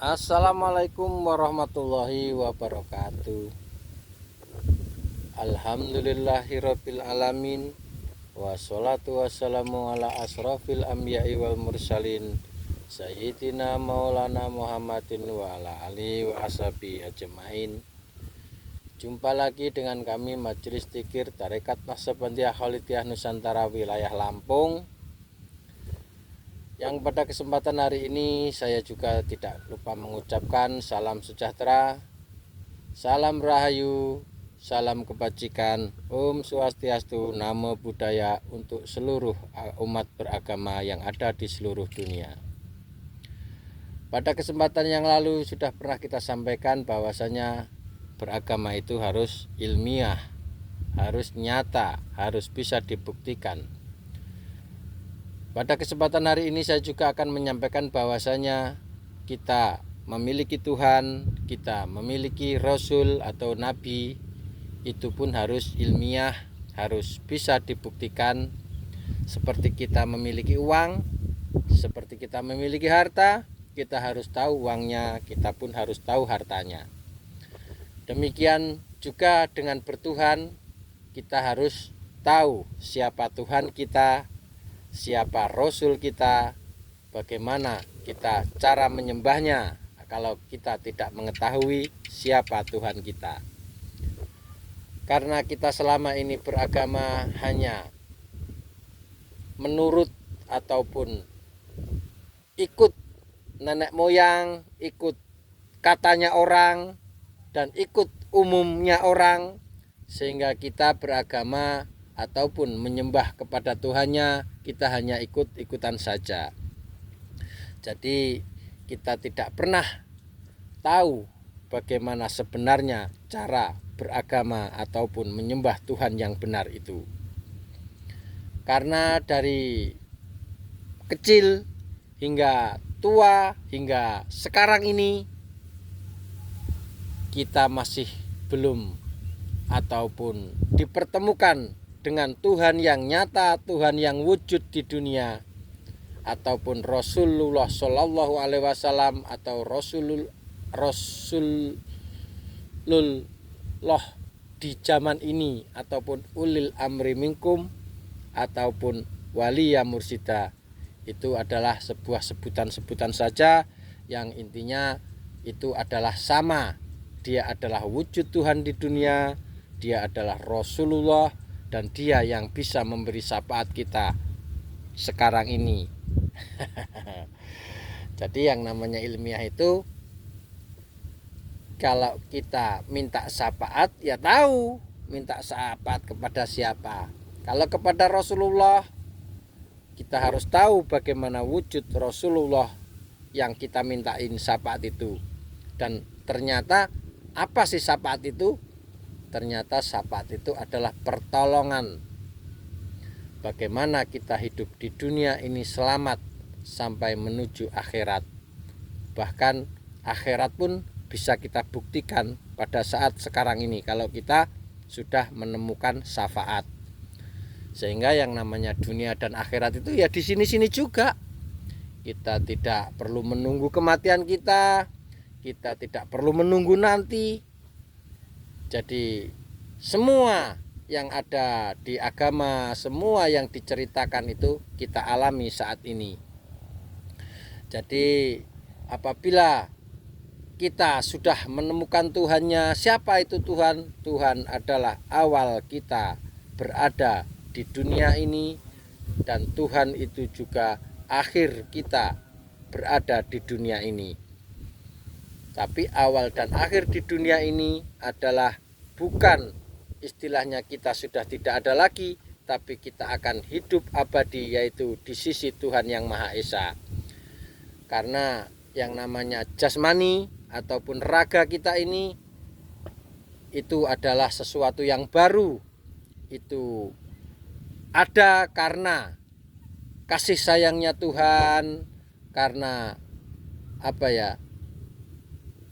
Assalamualaikum warahmatullahi wabarakatuh. Alhamdulillahirabbil alamin. Wassalatu wassalamu ala asrofil anbiya'i wal mursalin Sayyidina maulana Muhammadin wa ala alihi wa ashabi ajmain. Jumpa lagi dengan kami Majelis Dzikir Tarekat Naqsabandiyah Kholidiyah Nusantara wilayah Lampung, yang pada kesempatan hari ini saya juga tidak lupa mengucapkan salam sejahtera, salam rahayu, salam kebajikan, Om Swastiastu, Namo Buddhaya untuk seluruh umat beragama yang ada di seluruh dunia. Pada kesempatan yang lalu sudah pernah kita sampaikan bahwasanya beragama itu harus ilmiah, harus nyata, harus bisa dibuktikan. Pada kesempatan hari ini saya juga akan menyampaikan bahwasanya kita memiliki Tuhan, kita memiliki Rasul atau Nabi, itu pun harus ilmiah, harus bisa dibuktikan. Seperti kita memiliki uang, seperti kita memiliki harta, kita harus tahu uangnya, kita pun harus tahu hartanya. Demikian juga dengan bertuhan, kita harus tahu siapa Tuhan kita, siapa Rasul kita, bagaimana kita cara menyembahnya kalau kita tidak mengetahui siapa Tuhan kita. Karena kita selama ini beragama hanya menurut ataupun ikut nenek moyang, ikut katanya orang, dan ikut umumnya orang, sehingga kita beragama ataupun menyembah kepada Tuhannya kita hanya ikut-ikutan saja. Jadi kita tidak pernah tahu bagaimana sebenarnya cara beragama ataupun menyembah Tuhan yang benar itu. Karena dari kecil hingga tua hingga sekarang ini kita masih belum ataupun dipertemukan dengan Tuhan yang nyata, Tuhan yang wujud di dunia, ataupun Rasulullah Shallallahu Alaihi Wasallam atau Rasulullah di zaman ini, ataupun ulil amri minkum, ataupun waliya mursida. Itu adalah sebuah sebutan-sebutan saja yang intinya itu adalah sama. Dia adalah wujud Tuhan di dunia, dia adalah Rasulullah, dan dia yang bisa memberi syafaat kita sekarang ini. Jadi yang namanya ilmiah itu, kalau kita minta syafaat ya tahu minta syafaat kepada siapa. Kalau kepada Rasulullah, kita harus tahu bagaimana wujud Rasulullah yang kita mintain syafaat itu. Dan ternyata apa sih syafaat itu? Ternyata syafaat itu adalah pertolongan. Bagaimana kita hidup di dunia ini selamat sampai menuju akhirat. Bahkan akhirat pun bisa kita buktikan pada saat sekarang ini kalau kita sudah menemukan syafaat. Sehingga yang namanya dunia dan akhirat itu ya di sini-sini juga. Kita tidak perlu menunggu kematian kita, kita tidak perlu menunggu nanti. Jadi semua yang ada di agama, semua yang diceritakan itu kita alami saat ini. Jadi apabila kita sudah menemukan Tuhannya, siapa itu Tuhan? Tuhan adalah awal kita berada di dunia ini, dan Tuhan itu juga akhir kita berada di dunia ini. Tapi awal dan akhir di dunia ini adalah bukan istilahnya kita sudah tidak ada lagi, tapi kita akan hidup abadi, yaitu di sisi Tuhan yang Maha Esa. Karena yang namanya jasmani ataupun raga kita ini itu adalah sesuatu yang baru. Itu ada karena kasih sayangnya Tuhan, karena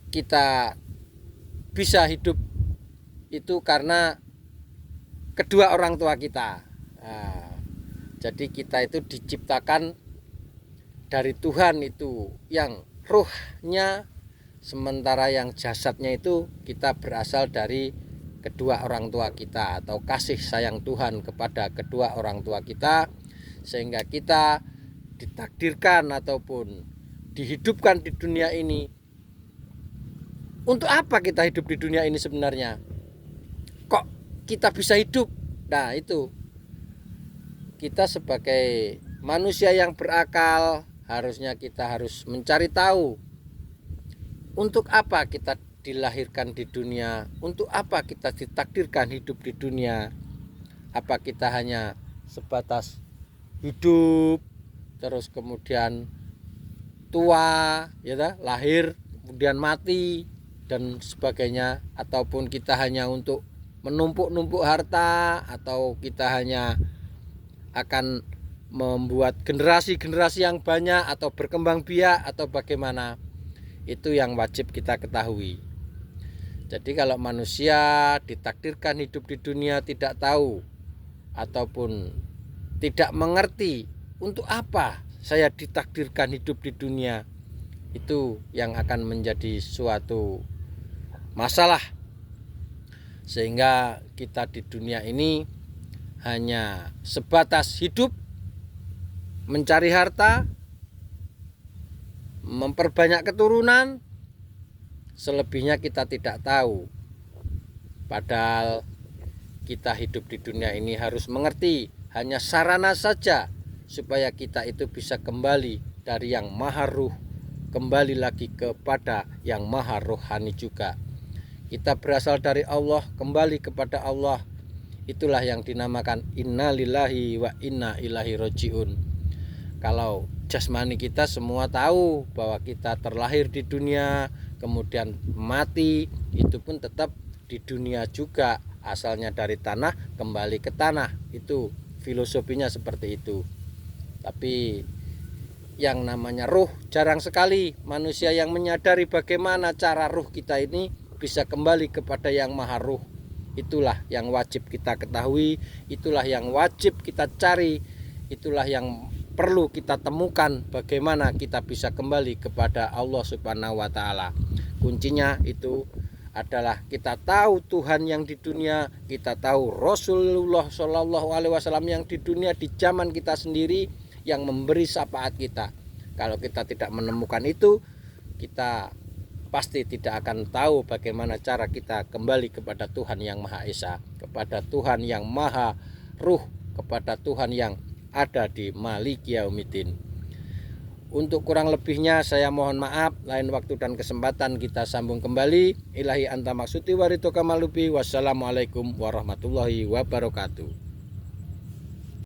kita bisa hidup itu karena kedua orang tua kita. Jadi kita itu diciptakan dari Tuhan itu yang ruhnya sementara yang jasadnya itu kita berasal dari kedua orang tua kita atau kasih sayang Tuhan kepada kedua orang tua kita, sehingga kita ditakdirkan ataupun dihidupkan di dunia ini. Untuk apa kita hidup di dunia ini sebenarnya? Kok kita bisa hidup? Nah, itu kita sebagai manusia yang berakal harusnya kita harus mencari tahu untuk apa kita dilahirkan di dunia, untuk apa kita ditakdirkan hidup di dunia. Apa kita hanya sebatas hidup terus kemudian tua, ya, lahir kemudian mati dan sebagainya, ataupun kita hanya untuk menumpuk-numpuk harta, atau kita hanya akan membuat generasi-generasi yang banyak atau berkembang biak atau bagaimana. Itu yang wajib kita ketahui. Jadi kalau manusia ditakdirkan hidup di dunia tidak tahu ataupun tidak mengerti untuk apa saya ditakdirkan hidup di dunia, itu yang akan menjadi suatu masalah, sehingga kita di dunia ini hanya sebatas hidup, mencari harta, memperbanyak keturunan, selebihnya kita tidak tahu. Padahal kita hidup di dunia ini harus mengerti, hanya sarana saja supaya kita itu bisa kembali dari yang maha ruh, kembali lagi kepada yang maha rohani juga. Kita berasal dari Allah, kembali kepada Allah. Itulah yang dinamakan inna lillahi wa inna ilaihi rajiun. Kalau jasmani kita semua tahu bahwa kita terlahir di dunia, kemudian mati, itu pun tetap di dunia juga. Asalnya dari tanah, kembali ke tanah. Itu filosofinya seperti itu. Tapi yang namanya ruh, jarang sekali manusia yang menyadari bagaimana cara ruh kita ini bisa kembali kepada yang maha ruh. Itulah yang wajib kita ketahui, itulah yang wajib kita cari, itulah yang perlu kita temukan bagaimana kita bisa kembali kepada Allah Subhanahu wa taala. Kuncinya itu adalah kita tahu Tuhan yang di dunia, kita tahu Rasulullah Shallallahu alaihi wasallam yang di dunia di zaman kita sendiri yang memberi syafaat kita. Kalau kita tidak menemukan itu, kita pasti tidak akan tahu bagaimana cara kita kembali kepada Tuhan yang Maha Esa, kepada Tuhan yang Maha Ruh, kepada Tuhan yang ada di Malik Yaumiddin. Untuk kurang lebihnya saya mohon maaf. Lain waktu dan kesempatan kita sambung kembali. Ilahi anta maksudi waridho kamalubi. Wassalamualaikum warahmatullahi wabarakatuh.